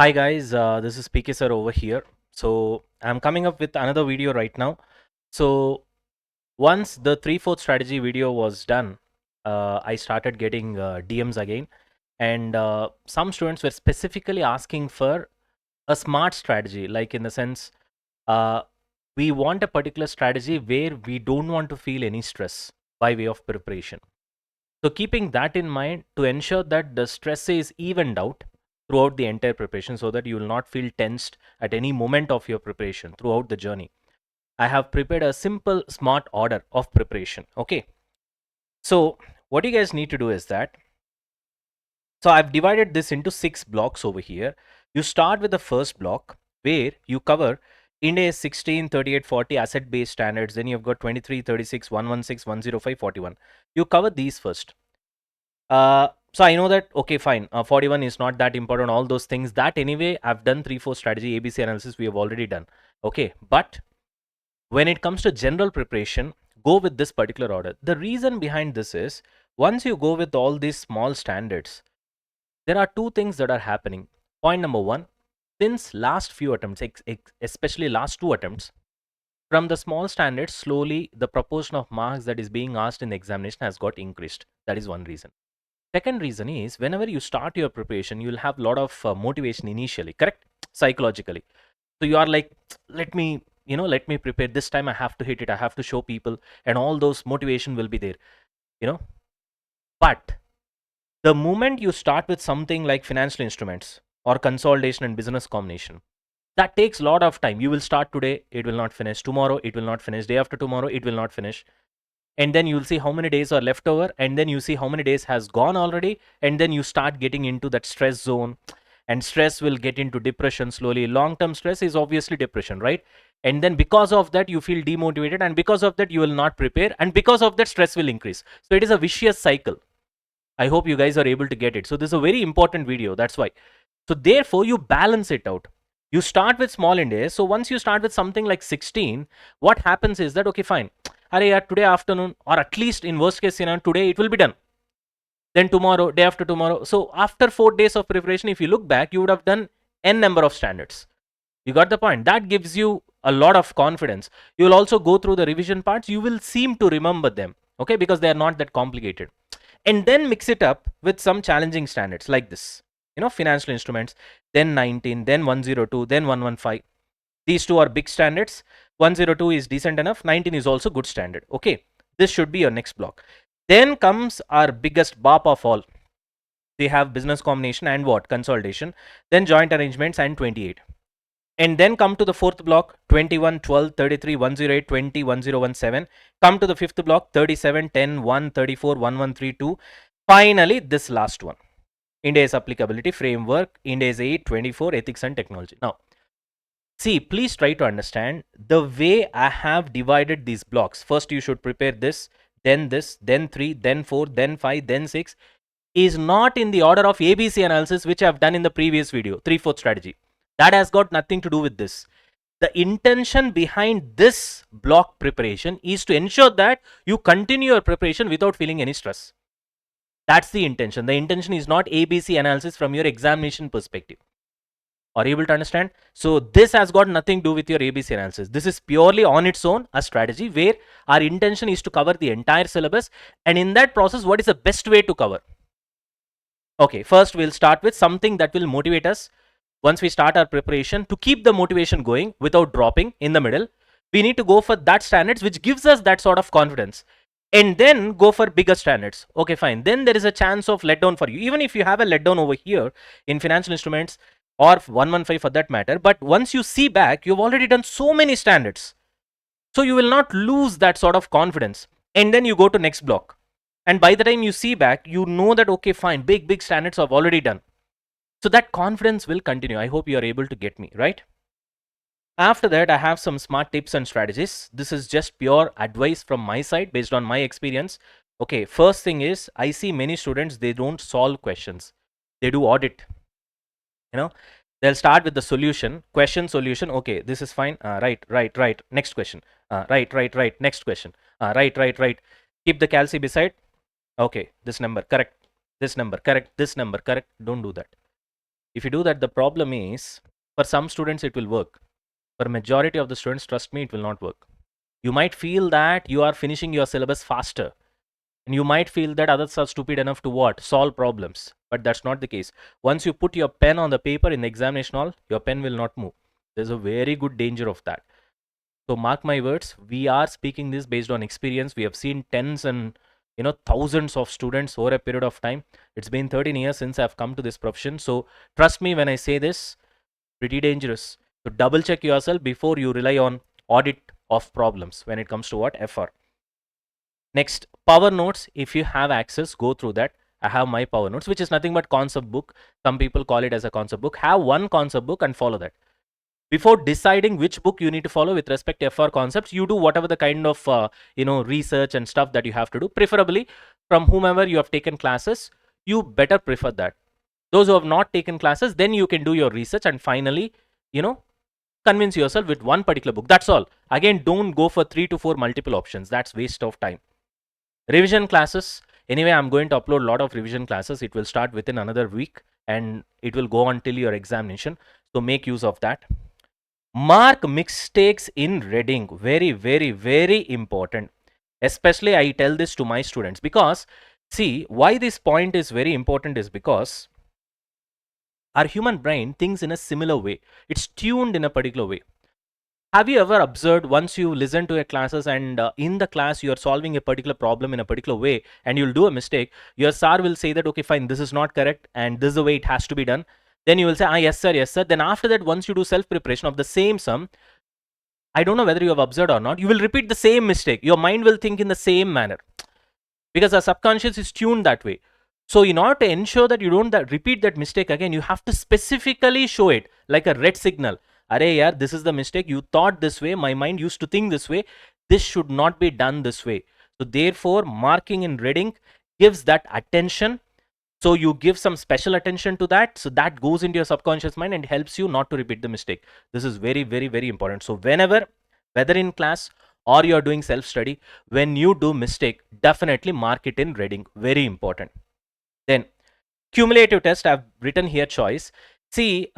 Hi guys, this is PK sir over here. So I'm coming up with another video right now. So once the 3/4 strategy video was done, I started getting DMs again, and some students were specifically asking for a smart strategy, like in the sense, uh, we want a particular strategy where we don't want to feel any stress by way of preparation. So keeping that in mind, to ensure that the stress is evened out throughout the entire preparation so that you will not feel tensed at any moment of your preparation throughout the journey, I have prepared a simple smart order of preparation. Okay. So what you guys need to do is that, so I've divided this into 6 blocks over here. You start with the first block where you cover Ind AS 16, 38, 40 asset based standards. Then you've got 23, 36, 116, 105, 41. You cover these first. So I know that, okay, fine. 41 is not that important. All those things that anyway, I've done 3/4 strategy ABC analysis. We have already done. Okay. But when it comes to general preparation, go with this particular order. The reason behind this is once you go with all these small standards, there are two things that are happening. Point number one, since last few attempts, especially last two attempts, from the small standards, slowly the proportion of marks that is being asked in the examination has got increased. That is one reason. Second reason is whenever you start your preparation, you will have a lot of motivation initially, correct? Psychologically. So you are like, let me prepare. This time I have to hit it. I have to show people, and all those motivation will be there, you know. But the moment you start with something like financial instruments or consolidation and business combination, that takes a lot of time. You will start today, it will not finish. Tomorrow, it will not finish. Day after tomorrow, it will not finish, and then you'll see how many days are left over, and then you see how many days has gone already, and then you start getting into that stress zone, and stress will get into depression slowly. Long term stress is obviously depression, right? And then because of that you feel demotivated, and because of that you will not prepare, and because of that stress will increase. So it is a vicious cycle. I hope you guys are able to get it. So this is a very important video, that's why. So therefore you balance it out. You start with small indices. So once you start with something like 16, what happens is that, okay, fine, today afternoon, or at least in worst case scenario, today it will be done. Then tomorrow, day after tomorrow. So after 4 days of preparation, if you look back, you would have done n number of standards. You got the point? That gives you a lot of confidence. You will also go through the revision parts. You will seem to remember them, okay, because they are not that complicated. And then mix it up with some challenging standards like this, financial instruments, then 19, then 102, then 115. These two are big standards. 102 is decent enough. 19 is also good standard. Okay, this should be your next block. Then comes our biggest BOP of all. They have business combination and what? Consolidation. Then joint arrangements and 28. And then come to the fourth block, 21, 12, 33, 108, 20, 1017. Come to the fifth block, 37, 10, 1, 34, 1132. Finally, this last one, Ind AS applicability framework, Ind AS 8, 24, ethics and technology. Now, see, please try to understand the way I have divided these blocks. First, you should prepare this, then 3, then 4, then 5, then 6, is not in the order of ABC analysis, which I've done in the previous video, 3/4 strategy. That has got nothing to do with this. The intention behind this block preparation is to ensure that you continue your preparation without feeling any stress. That's the intention. The intention is not ABC analysis from your examination perspective. Are you able to understand? So this has got nothing to do with your ABC analysis. This is purely on its own a strategy where our intention is to cover the entire syllabus, and in that process, what is the best way to cover? Okay, first we'll start with something that will motivate us. Once we start our preparation, to keep the motivation going without dropping in the middle, we need to go for that standards which gives us that sort of confidence, and then go for bigger standards. Okay, fine. Then there is a chance of letdown for you, even if you have a letdown over here in financial instruments or 115 for that matter. But once you see back, you've already done so many standards, so you will not lose that sort of confidence. And then you go to next block, and by the time you see back, you know that, okay, fine, big standards I've already done. So that confidence will continue. I hope you are able to get me, right? After that, I have some smart tips and strategies. This is just pure advice from my side based on my experience. Okay, first thing is, I see many students, they don't solve questions. They do audit. They'll start with the solution, question, solution. Okay, this is fine. Right. Next question. Right. Next question. Right. Keep the calci beside. Okay, this number, correct. This number, correct. This number, correct. Don't do that. If you do that, the problem is for some students it will work. For majority of the students, trust me, it will not work. You might feel that you are finishing your syllabus faster, and you might feel that others are stupid enough to what? Solve problems. But that's not the case. Once you put your pen on the paper in the examination hall, your pen will not move. There's a very good danger of that. So mark my words, we are speaking this based on experience. We have seen tens and thousands of students over a period of time. It's been 13 years since I've come to this profession. So trust me when I say this, pretty dangerous. So double check yourself before you rely on audit of problems when it comes to what? FR. Next, Power Notes. If you have access, go through that. I have my Power Notes, which is nothing but concept book. Some people call it as a concept book. Have one concept book and follow that. Before deciding which book you need to follow with respect to FR concepts, you do whatever the kind of research and stuff that you have to do. Preferably from whomever you have taken classes, you better prefer that. Those who have not taken classes, then you can do your research and finally, convince yourself with one particular book. That's all. Again, don't go for 3 to 4 multiple options. That's waste of time. Revision classes. Anyway, I'm going to upload a lot of revision classes. It will start within another week and it will go until your examination. So make use of that. Mark mistakes in reading. Very, very, very important. Especially I tell this to my students because see why this point is very important is because our human brain thinks in a similar way. It's tuned in a particular way. Have you ever observed once you listen to your classes and in the class you are solving a particular problem in a particular way and you'll do a mistake, your sir will say that, okay, fine, this is not correct and this is the way it has to be done. Then you will say, yes, sir, yes, sir. Then after that, once you do self-preparation of the same sum, I don't know whether you have observed or not, you will repeat the same mistake. Your mind will think in the same manner because our subconscious is tuned that way. So in order to ensure that you don't repeat that mistake again, you have to specifically show it like a red signal. Arey yaar, this is the mistake. You thought this way. My mind used to think this way. This should not be done this way. So therefore, marking in reading gives that attention. So you give some special attention to that. So that goes into your subconscious mind and helps you not to repeat the mistake. This is very, very, very important. So whenever, whether in class or you're doing self-study, when you do mistake, definitely mark it in reading. Very important. Then cumulative test, I've written here choice. See,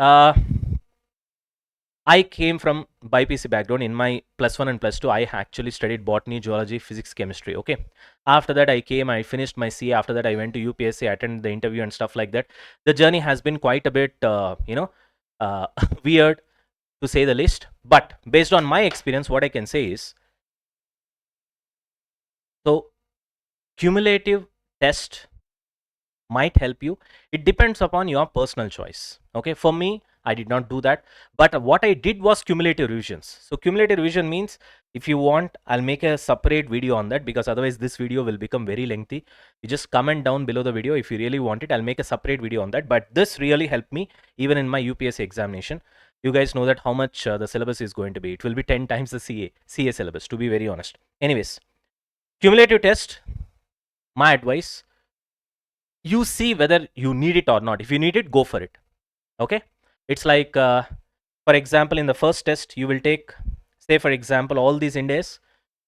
I came from BPC background. In my +1 and +2, I actually studied botany, zoology, physics, chemistry. Okay. After that, I finished my CA. After that, I went to UPSC, attended the interview and stuff like that. The journey has been quite a bit, weird to say the least. But based on my experience, what I can say is, so cumulative test might help you. It depends upon your personal choice. Okay. For me, I did not do that, but what I did was cumulative revisions. So cumulative revision means, if you want, I'll make a separate video on that because otherwise this video will become very lengthy. You just comment down below the video if you really want it. I'll make a separate video on that, but this really helped me even in my UPSC examination. You guys know that how much the syllabus is going to be. It will be 10 times the CA syllabus, to be very honest. Anyways, cumulative test, my advice, you see whether you need it or not. If you need it, go for it. Okay. It's like, for example, in the first test, you will take, say, for example, all these indices.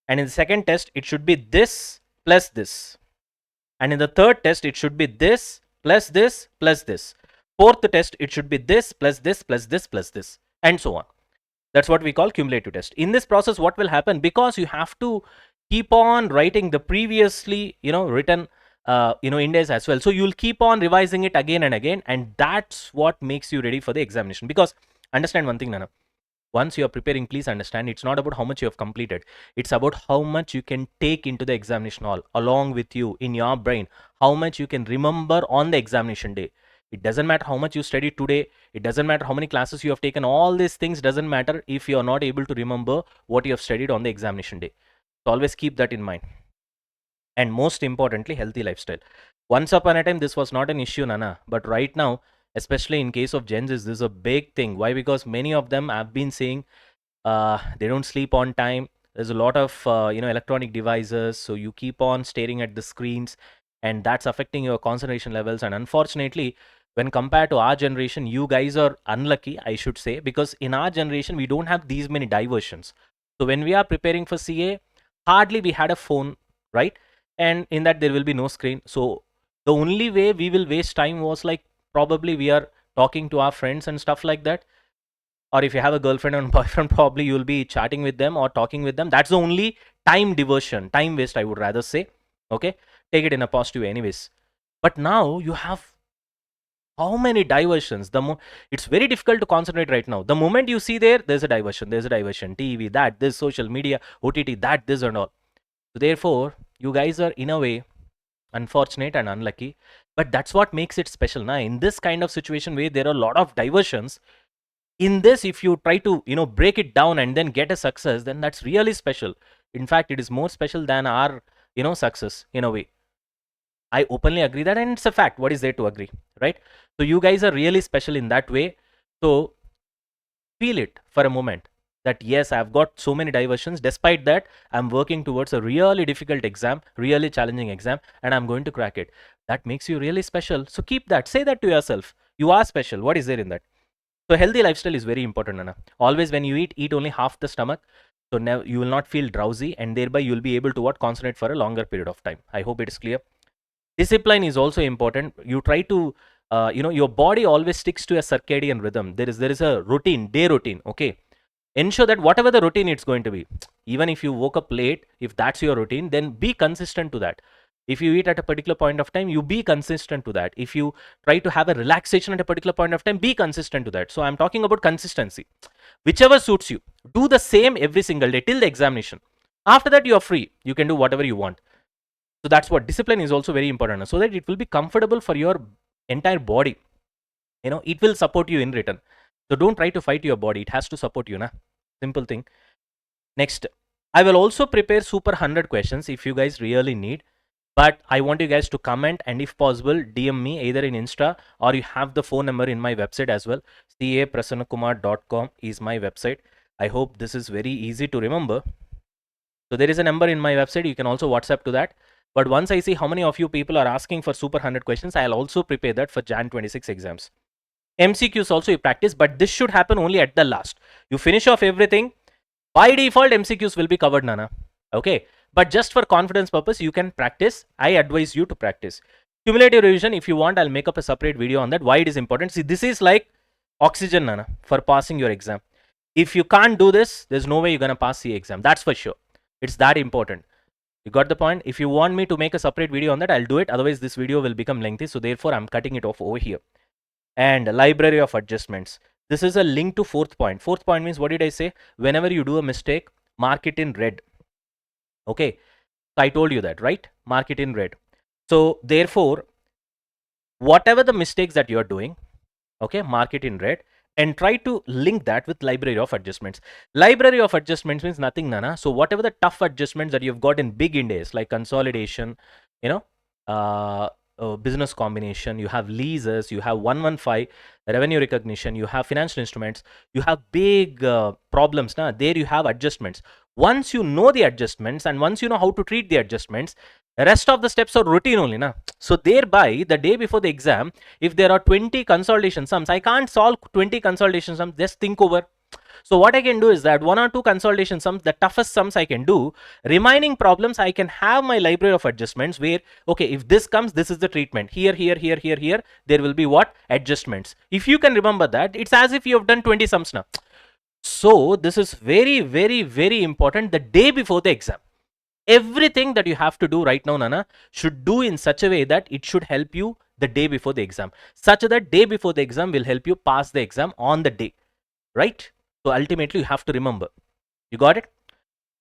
And in the second test, it should be this plus this. And in the third test, it should be this plus this plus this. Fourth test, it should be this plus this plus this plus this, and so on. That's what we call cumulative test. In this process, what will happen? Because you have to keep on writing the previously, written index as well. So you'll keep on revising it again and again, and that's what makes you ready for the examination. Because understand one thing, Nana. Once you are preparing, please understand it's not about how much you have completed. It's about how much you can take into the examination hall along with you in your brain. How much you can remember on the examination day. It doesn't matter how much you studied today. It doesn't matter how many classes you have taken. All these things doesn't matter if you are not able to remember what you have studied on the examination day. So always keep that in mind. And most importantly, healthy lifestyle. Once upon a time, this was not an issue, Nana. But right now, especially in case of Gen Z, this is a big thing. Why? Because many of them have been saying they don't sleep on time. There's a lot of electronic devices, so you keep on staring at the screens, and that's affecting your concentration levels. And unfortunately, when compared to our generation, you guys are unlucky, I should say, because in our generation we don't have these many diversions. So when we are preparing for CA, hardly we had a phone, right? And in that there will be no screen. So the only way we will waste time was like, probably we are talking to our friends and stuff like that. Or if you have a girlfriend and boyfriend, probably you'll be chatting with them or talking with them. That's the only time diversion, time waste, I would rather say. Okay, take it in a positive way anyways. But now you have how many diversions? It's very difficult to concentrate right now. The moment you see there's a diversion, TV, that, this, social media, OTT, that, this and all. So therefore, you guys are in a way unfortunate and unlucky, but that's what makes it special. Now, in this kind of situation where there are a lot of diversions, in this, if you try to, break it down and then get a success, then that's really special. In fact, it is more special than our, success in a way. I openly agree that, and it's a fact. What is there to agree, right? So you guys are really special in that way. So feel it for a moment that yes, I've got so many diversions. Despite that, I'm working towards a really difficult exam, really challenging exam, and I'm going to crack it. That makes you really special. So keep that. Say that to yourself. You are special. What is there in that? So healthy lifestyle is very important, Nana. Always when you eat only half the stomach. So now you will not feel drowsy, and thereby you'll be able to concentrate for a longer period of time. I hope it is clear. Discipline is also important. You try to, your body always sticks to a circadian rhythm. There is a routine, day routine. Okay, ensure that whatever the routine it's going to be, even if you woke up late, if that's your routine, then be consistent to that. If you eat at a particular point of time, you be consistent to that. If you try to have a relaxation at a particular point of time, be consistent to that. So I'm talking about consistency. Whichever suits you, do the same every single day till the examination. After that, you are free. You can do whatever you want. So that's what discipline is also very important, so that it will be comfortable for your entire body. It will support you in return. So don't try to fight your body. It has to support you, na. Simple thing. Next, I will also prepare super 100 questions if you guys really need. But I want you guys to comment, and if possible, DM me either in Insta, or you have the phone number in my website as well. caprasannakumar.com is my website. I hope this is very easy to remember. So there is a number in my website. You can also WhatsApp to that. But once I see how many of you people are asking for super 100 questions, I'll also prepare that for Jan 26 exams. MCQs also you practice, but this should happen only at the last. You finish off everything. By default, MCQs will be covered, Nana. Okay. But just for confidence purpose, you can practice. I advise you to practice. Cumulative revision, if you want, I'll make up a separate video on that. Why it is important. See, this is like oxygen, Nana, for passing your exam. If you can't do this, there's no way you're going to pass the exam. That's for sure. It's that important. You got the point? If you want me to make a separate video on that, I'll do it. Otherwise, this video will become lengthy. So therefore, I'm cutting it off over here. And library of adjustments. This is a link to fourth point. Fourth point means, what did I say? Whenever you do a mistake, mark it in red. Okay. So I told you that, right? Mark it in red. So therefore, whatever the mistakes that you're doing, okay, mark it in red. And try to link that with library of adjustments. Library of adjustments means nothing, Nana. So whatever the tough adjustments that you've got in big Indies, like consolidation, business combination, you have leases, you have 115, revenue recognition, you have financial instruments, you have big problems. Now there you have adjustments. Once you know the adjustments and once you know how to treat the adjustments, the rest of the steps are routine only. Na? So thereby, the day before the exam, if there are 20 consolidation sums, I can't solve 20 consolidation sums, just think over. So what I can do is that 1 or 2 consolidation sums, the toughest sums I can do. Remaining problems, I can have my library of adjustments where, okay, if this comes, this is the treatment. Here, there will be what? Adjustments. If you can remember that, it's as if you have done 20 sums now. So this is very, very, very important the day before the exam. Everything that you have to do right now, Nana, should do in such a way that it should help you the day before the exam. Such that day before the exam will help you pass the exam on the day. Right? So ultimately, you have to remember. You got it?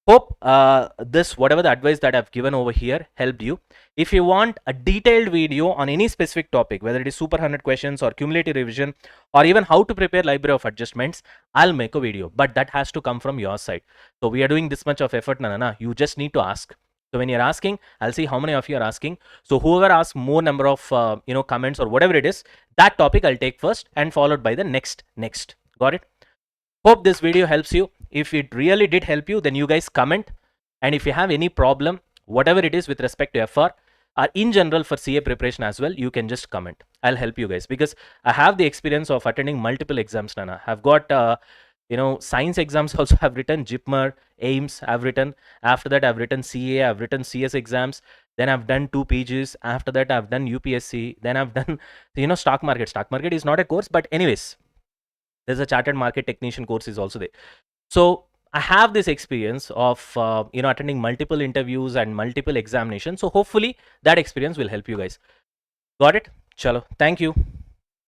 Hope whatever the advice that I've given over here helped you. If you want a detailed video on any specific topic, whether it is super 100 questions or cumulative revision or even how to prepare library of adjustments, I'll make a video. But that has to come from your side. So we are doing this much of effort, Nana. You just need to ask. So when you're asking, I'll see how many of you are asking. So whoever asks more number of comments or whatever it is, that topic I'll take first and followed by the next. Got it? Hope this video helps you. If it really did help you, then you guys comment. And if you have any problem, whatever it is with respect to FR or in general for CA preparation as well, you can just comment. I'll help you guys because I have the experience of attending multiple exams, Nana. I've got, science exams also have written, JIPMER, AIMS I've written. After that, I've written CA, I've written CS exams. Then I've done 2 PGs. After that, I've done UPSC. Then I've done, stock market. Stock market is not a course, but anyways, there's a chartered market technician course is also there. So I have this experience of, attending multiple interviews and multiple examinations. So hopefully that experience will help you guys. Got it? Chalo. Thank you.